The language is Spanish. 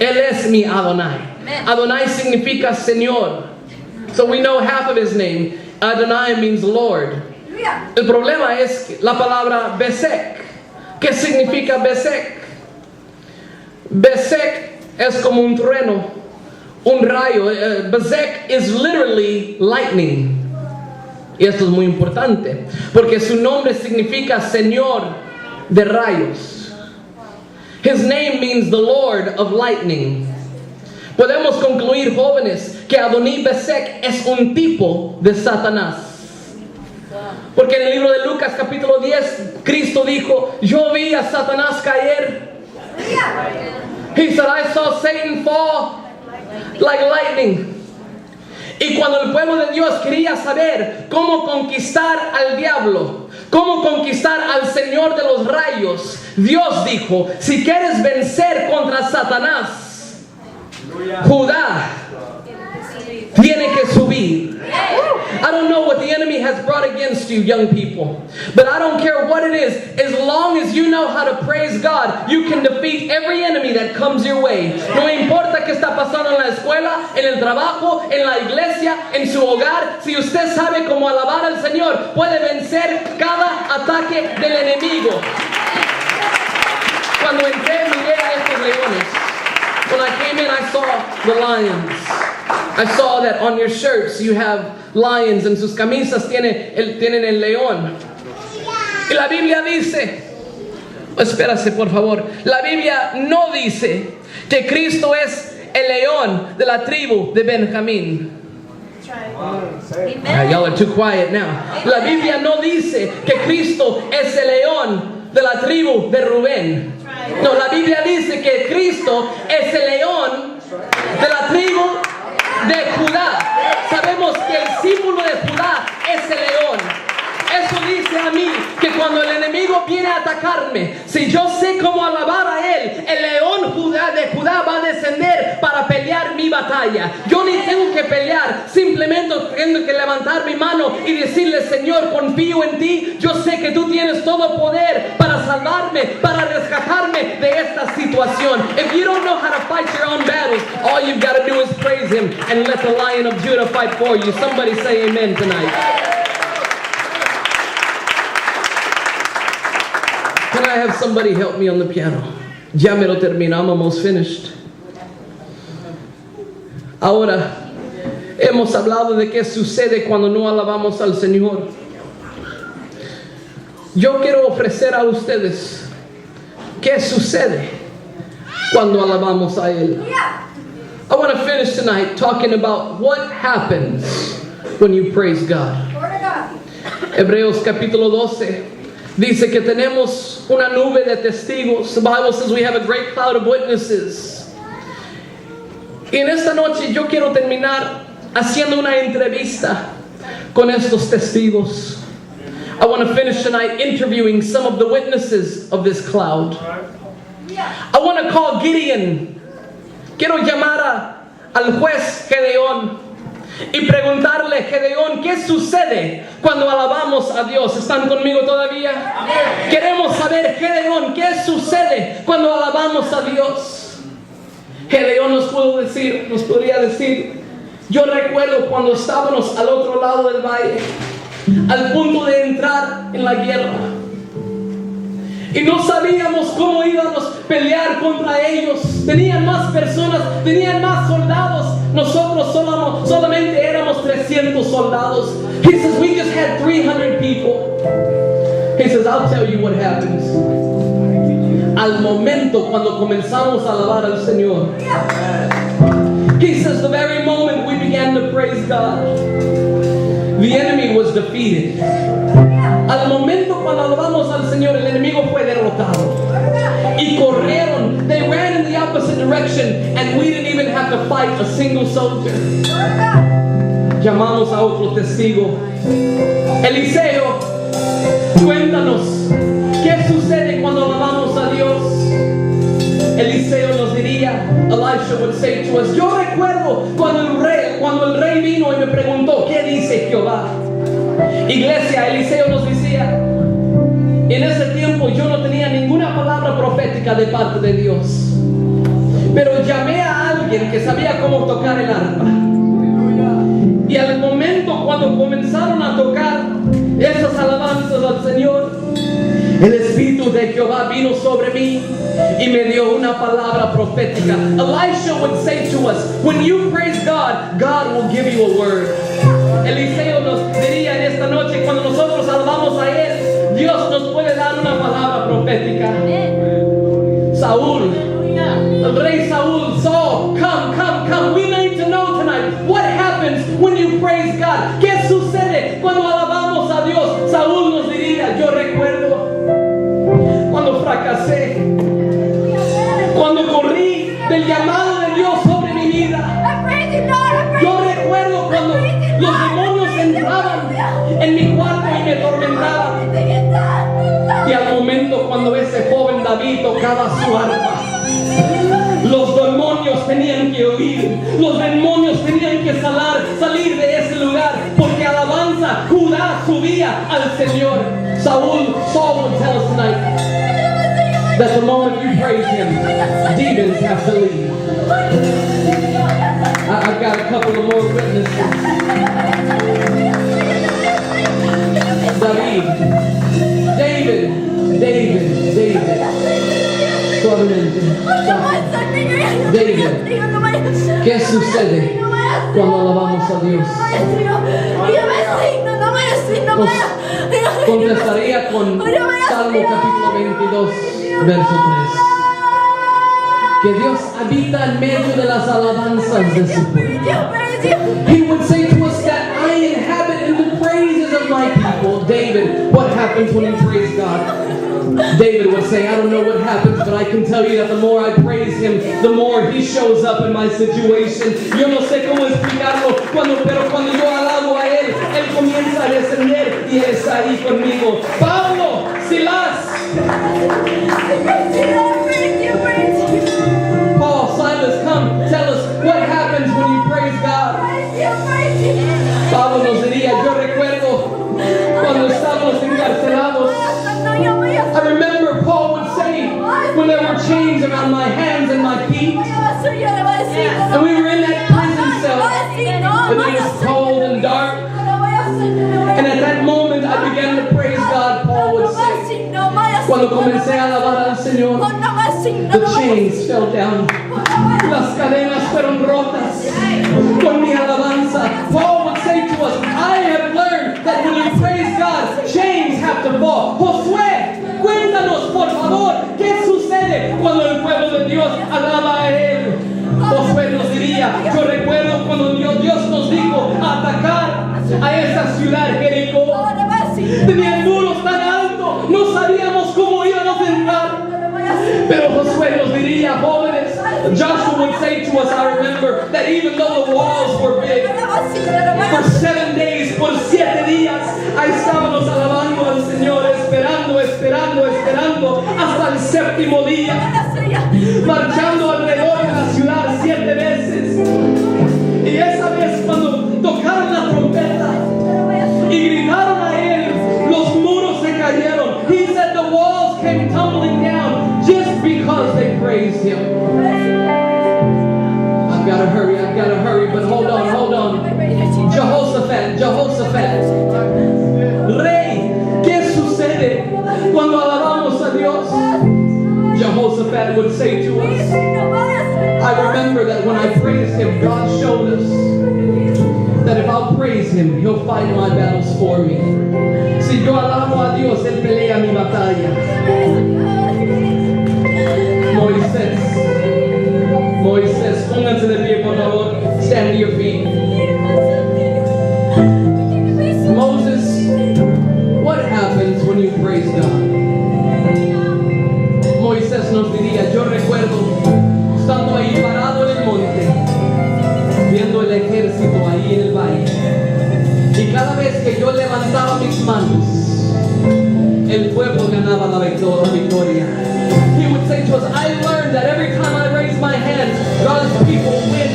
Él es mi Adonai. Adonai significa Señor. So we know half of his name. Adonai means Lord. El problema es la palabra Besek. ¿Qué significa Besek? Besek es como un trueno, un rayo. Besek is literally lightning. Y esto es muy importante, porque su nombre significa Señor de rayos. His name means the Lord of lightning. Podemos concluir, jóvenes, que Adonai Besek es un tipo de Satanás. Porque en el libro de Lucas capítulo 10, Cristo dijo, yo vi a Satanás caer. He said, I saw Satan fall like lightning. Y cuando el pueblo de Dios quería saber cómo conquistar al diablo, cómo conquistar al Señor de los rayos, Dios dijo, si quieres vencer contra Satanás, Judá tiene que subir. I don't know what the enemy has brought against you, young people, but I don't care what it is. As long as you know how to praise God, you can defeat every enemy that comes your way. No importa qué está pasando en la escuela, en el trabajo, en la iglesia, en su hogar. Si usted sabe cómo alabar al Señor, puede vencer cada ataque del enemigo. Cuando entré, miré a estos leones. When I came in, I saw the lions. I saw that on your shirts you have lions, en sus camisas tienen el león. Y la Biblia dice, espérase por favor, la Biblia no dice que Cristo es el león de la tribu de Benjamín. Y'all are too quiet now. La Biblia no dice que Cristo es el león de la tribu de Rubén. No, la Biblia dice que Cristo es el león de la tribu de Judá. Sabemos que el símbolo de Judá es el león. Eso dice a mí que cuando el enemigo viene a atacarme, si yo sé cómo alabar a él, el león de Judá va a descender para pelear mi batalla. Yo ni tengo que pelear, simplemente tengo que levantar mi mano y decirle, Señor, confío en ti. Yo sé que tú tienes todo poder para salvarme, para rescatarme de esta situación. If you don't know how to fight your own battles, all you've got to do is praise him and let the Lion of Judah fight for you. Somebody say amen tonight. Can I have somebody help me on the piano? Ya me lo terminamos, almost finished. Ahora, hemos hablado de qué sucede cuando no alabamos al Señor. Yo quiero ofrecer a ustedes qué sucede cuando alabamos a Él. I want to finish tonight talking about what happens when you praise God. Hebreos capítulo 12. Dice que tenemos una nube de testigos. The Bible says we have a great cloud of witnesses. Y en esta noche yo quiero terminar haciendo una entrevista con estos testigos. I want to finish tonight interviewing some of the witnesses of this cloud. I want to call Gideon. Quiero llamar al juez Gedeón y preguntarle, Gedeón, ¿qué sucede cuando alabamos a Dios? ¿Están conmigo todavía? Queremos saber, Gedeón, ¿qué sucede cuando alabamos a Dios? Gedeón nos podría decir, yo recuerdo cuando estábamos al otro lado del valle, al punto de entrar en la guerra, y no sabíamos cómo íbamos a pelear contra ellos. Tenían más personas, tenían más soldados. Nosotros solamente éramos 300 soldados. He says, we just had 300 people. He says, I'll tell you what happens. Al momento cuando comenzamos a alabar al Señor. He says, the very moment we began to praise God, the enemy was defeated. Al momento cuando alabamos al Señor, el enemigo fue derrotado. Y corrieron. They ran in the opposite direction, and we didn't even have to fight a single soldier. Llamamos a otro testigo. Eliseo, cuéntanos, ¿qué sucede cuando alabamos a Dios? Eliseo nos diría, Elisha would say to us, yo recuerdo cuando el rey vino y me preguntó, ¿qué dice Jehová? Iglesia, Eliseo nos decía, en ese tiempo yo no tenía ninguna palabra profética de parte de Dios, pero llamé alguien que sabía cómo tocar el arpa. Y al momento cuando comenzaron a tocar esas alabanzas al Señor, el Espíritu de Jehová vino sobre mí y me dio una palabra profética. Elisha would say to us, when you praise God, God will give you a word. Eliseo nos diría en esta noche, cuando nosotros alabamos a Él, Dios nos puede dar una palabra profética. Saúl, el rey Saúl, Saul, come. We need to know tonight what happens when you praise God. ¿Qué sucede cuando alabamos a Dios? Saúl nos diría, yo recuerdo cuando fracasé, cuando corrí del llamado de Dios sobre mi vida. Yo recuerdo cuando los demonios entraban en mi cuarto y me atormentaban. Y al momento cuando ese joven David tocaba su arpa, los demonios tenían que huir, los demonios tenían que salir de ese lugar, porque alabanza, Judá subía al Señor. Saul would tell us tonight that the moment you praise Him, demons have to leave. I've got a couple of more witnesses. David. Suavemente. David, ¿qué sucede cuando alabamos a Dios? Contestaría con Salmo capítulo 22, verso 3. Que Dios habita en medio de las alabanzas de su pueblo. He would say to us that I inhabit in the praises of my people. David, what happens when you praise God? David would say, I don't know what happens, but I can tell you that the more I praise Him, the more He shows up in my situation. Yo no sé cómo explicarlo, pero cuando yo alabo a Él, Él comienza a descender y Él está ahí conmigo. Pablo, Silas, Paul, Silas, come, tell us what happens when you praise God. Pablo nos diría, yo recuerdo cuando estábamos encarcelados. I remember Paul would say, when there were chains around my hands and my feet, and we were in that prison cell, and it was cold and dark, and at that moment I began to praise God, Paul would say. Cuando comencé a alabar al Señor, the chains fell down, las cadenas fueron rotas con mi alabanza. Paul would say to us, I have learned that when you praise God, chains have to fall. Josué, cuéntanos por favor, ¿qué sucede cuando el pueblo de Dios alaba a Él? Josué nos diría, yo recuerdo cuando Dios nos dijo atacar a esa ciudad Jericó. Tenían muros tan altos, no sabíamos cómo íbamos a entrar. Pero Josué nos diría, jóvenes, Joshua would say to us, I remember, that even though the walls were big, for 7 days, por 7 días, ahí estábamos alabando al Señor, esperando, hasta el séptimo día, marchando alrededor de la ciudad 7 veces. Y esa vez cuando tocaron la trompeta y gritaron a Él, los muros se cayeron. He said the walls came tumbling down just because they praised Him. I've got to hurry, but hold on. Jehoshaphat. Rey, ¿qué sucede cuando alabamos a Dios? Jehoshaphat would say to us, I remember that when I praised Him, God showed us that if I'll praise Him, He'll fight my battles for me. Si yo alabo a Dios, Él pelea mi batalla. Moisés, pónganse de pie, por favor. Stand to your feet. Moses, what happens when you praise God? Moisés nos diría, yo recuerdo estando ahí parado en el monte, viendo el ejército ahí en el valle, y cada vez que yo levantaba mis manos, el pueblo ganaba la victoria. He would say to us, I learned that every time I raise my hands, God's people win